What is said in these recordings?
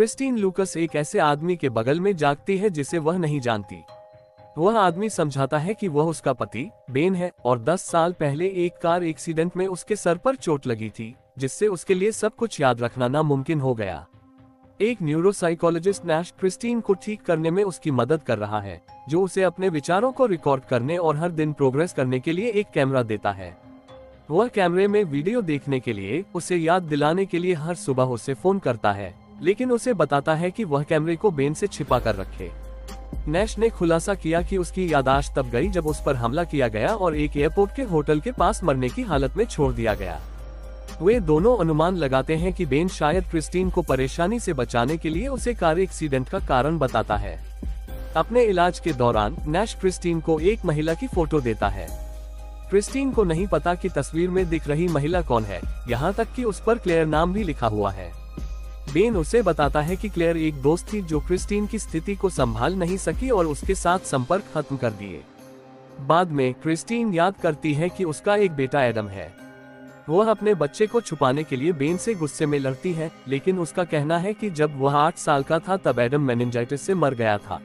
Christine लूकस एक ऐसे आदमी के बगल में जागती है जिसे वह नहीं जानती। वह आदमी समझाता है कि वह उसका पति बेन है और 10 साल पहले एक कार एक्सीडेंट में उसके सर पर चोट लगी थी, जिससे उसके लिए सब कुछ याद रखना नामुमकिन हो गया। एक न्यूरोसाइकोलॉजिस्ट नैश क्रिस्टीन को ठीक करने में उसकी मदद कर रहा है, जो उसे अपने विचारों को रिकॉर्ड करने और हर दिन प्रोग्रेस करने के लिए एक कैमरा देता है। वह कैमरे में वीडियो देखने के लिए उसे याद दिलाने के लिए हर सुबह उसे फोन करता है, लेकिन उसे बताता है कि वह कैमरे को बेन से छिपा कर रखे। नैश ने खुलासा किया कि उसकी याददाश्त तब गई जब उस पर हमला किया गया और एक एयरपोर्ट के होटल के पास मरने की हालत में छोड़ दिया गया। वे दोनों अनुमान लगाते हैं कि बेन शायद क्रिस्टीन को परेशानी से बचाने के लिए उसे कार एक्सीडेंट का कारण बताता है। अपने इलाज के दौरान नैश क्रिस्टीन को एक महिला की फोटो देता है। क्रिस्टीन को नहीं पता कि तस्वीर में दिख रही महिला कौन है, यहाँ तक कि उस पर क्लेयर नाम भी लिखा हुआ है। बेन उसे बताता है कि क्लेयर एक दोस्त थी जो क्रिस्टीन की स्थिति को संभाल नहीं सकी और उसके साथ संपर्क खत्म कर दिए। बाद में क्रिस्टीन याद करती है कि उसका एक बेटा एडम है। वह अपने बच्चे को छुपाने के लिए बेन से गुस्से में लड़ती है, लेकिन उसका कहना है कि जब वह 8 साल का था तब एडम मेनिंजाइटिस से मर गया था।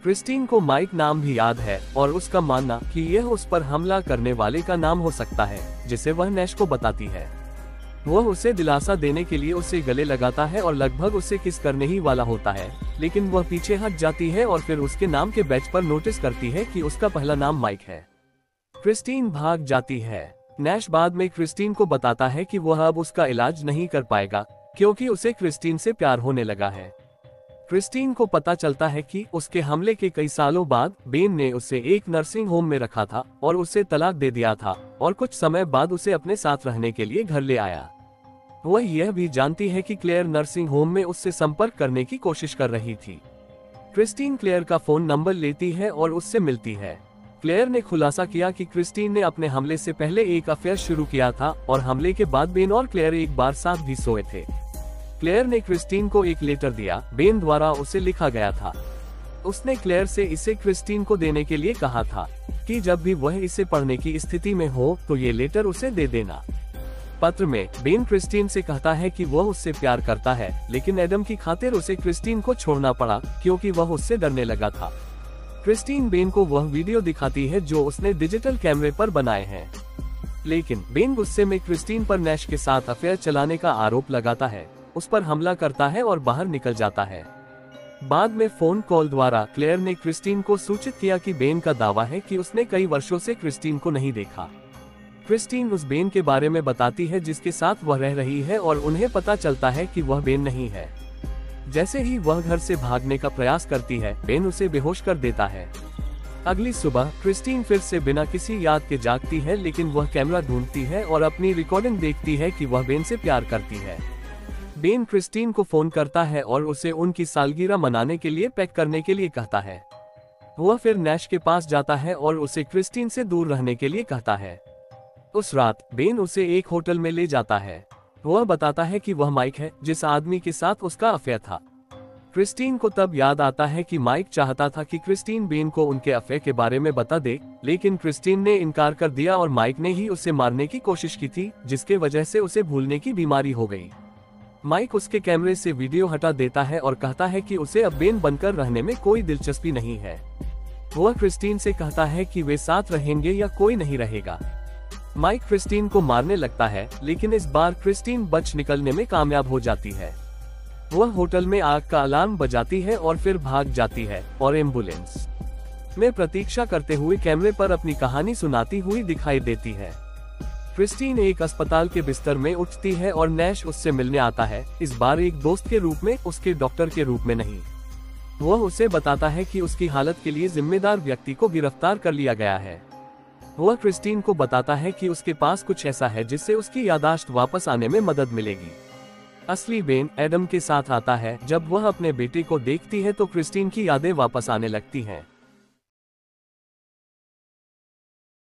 क्रिस्टीन को माइक नाम भी याद है और उसका मानना कि यह उस पर हमला करने वाले का नाम हो सकता है, जिसे वह नैश को बताती है। वह उसे दिलासा देने के लिए उसे गले लगाता है और लगभग उसे किस करने ही वाला होता है, लेकिन वह पीछे हट जाती है और फिर उसके नाम के बैच पर नोटिस करती है कि उसका पहला नाम माइक है। क्रिस्टीन भाग जाती है। नैश बाद में क्रिस्टीन को बताता है कि वह अब उसका इलाज नहीं कर पाएगा, क्योंकि उसे क्रिस्टीन से प्यार होने लगा है। क्रिस्टीन को पता चलता है कि उसके हमले के कई सालों बाद बेन ने उसे एक नर्सिंग होम में रखा था और उसे तलाक दे दिया था और कुछ समय बाद उसे अपने साथ रहने के लिए घर ले आया। वह यह भी जानती है कि क्लेयर नर्सिंग होम में उससे संपर्क करने की कोशिश कर रही थी। क्रिस्टीन क्लेयर का फोन नंबर लेती है और उससे मिलती है। क्लेयर ने खुलासा किया कि क्रिस्टीन ने अपने हमले से पहले एक अफेयर शुरू किया था और हमले के बाद बेन और क्लेयर एक बार साथ भी सोए थे। क्लेयर ने क्रिस्टीन को एक लेटर दिया, बेन द्वारा उसे लिखा गया था। उसने क्लेयर से इसे क्रिस्टीन को देने के लिए कहा था कि जब भी वह इसे पढ़ने की स्थिति में हो तो ये लेटर उसे दे देना। पत्र में बेन क्रिस्टीन से कहता है कि वह उससे प्यार करता है, लेकिन एडम की खातिर उसे क्रिस्टीन को छोड़ना पड़ा क्योंकि वह उससे डरने लगा था। क्रिस्टीन बेन को वह वीडियो दिखाती है जो उसने डिजिटल कैमरे पर बनाए हैं, लेकिन बेन गुस्से में क्रिस्टीन पर नैश के साथ अफेयर चलाने का आरोप लगाता है, उस पर हमला करता है और बाहर निकल जाता है। बाद में फोन कॉल द्वारा क्लेयर ने क्रिस्टीन को सूचित किया कि बेन का दावा है कि उसने कई वर्षों से क्रिस्टीन को नहीं देखा। क्रिस्टीन उस बेन के बारे में बताती है जिसके साथ वह रह रही है और उन्हें पता चलता है कि वह बेन नहीं है। जैसे ही वह घर से भागने का प्रयास करती है, बेन उसे बेहोश कर देता है। अगली सुबह क्रिस्टीन फिर से बिना किसी याद के जागती है, लेकिन वह कैमरा ढूंढती है और अपनी रिकॉर्डिंग देखती है कि वह बेन से प्यार करती है। बेन क्रिस्टीन को फोन करता है और उसे उनकी सालगिरह मनाने के लिए पैक करने के लिए कहता है। वह फिर नैश के पास जाता है और उसे क्रिस्टीन से दूर रहने के लिए कहता है। उस रात बेन उसे एक होटल में ले जाता है। वह बताता है कि वह माइक है, जिस आदमी के साथ उसका अफेयर था। क्रिस्टीन को तब याद आता है कि माइक चाहता था कि क्रिस्टीन बेन को उनके अफेयर के बारे में बता दे, लेकिन क्रिस्टीन ने इनकार कर दिया और माइक ने ही उसे मारने की कोशिश की थी, जिसके वजह से उसे भूलने की बीमारी हो गई। माइक उसके कैमरे से वीडियो हटा देता है और कहता है कि उसे अब बेन बनकर रहने में कोई दिलचस्पी नहीं है। वह क्रिस्टीन से कहता है कि वे साथ रहेंगे या कोई नहीं रहेगा। माइक क्रिस्टीन को मारने लगता है, लेकिन इस बार क्रिस्टीन बच निकलने में कामयाब हो जाती है। वह होटल में आग का अलार्म बजाती है और फिर भाग जाती है और एम्बुलेंस में प्रतीक्षा करते हुए कैमरे पर अपनी कहानी सुनाती हुई दिखाई देती है। क्रिस्टीन एक अस्पताल के बिस्तर में उठती है और नैश उससे मिलने आता है, इस बार एक दोस्त के रूप में, उसके डॉक्टर के रूप में नहीं। वह उसे बताता है कि उसकी हालत के लिए जिम्मेदार व्यक्ति को गिरफ्तार कर लिया गया है। वह क्रिस्टीन को बताता है कि उसके पास कुछ ऐसा है जिससे उसकी याददाश्त वापस आने में मदद मिलेगी। असली बेन एडम के साथ आता है। जब वह अपने बेटे को देखती है तो क्रिस्टीन की यादें वापस आने लगती हैं।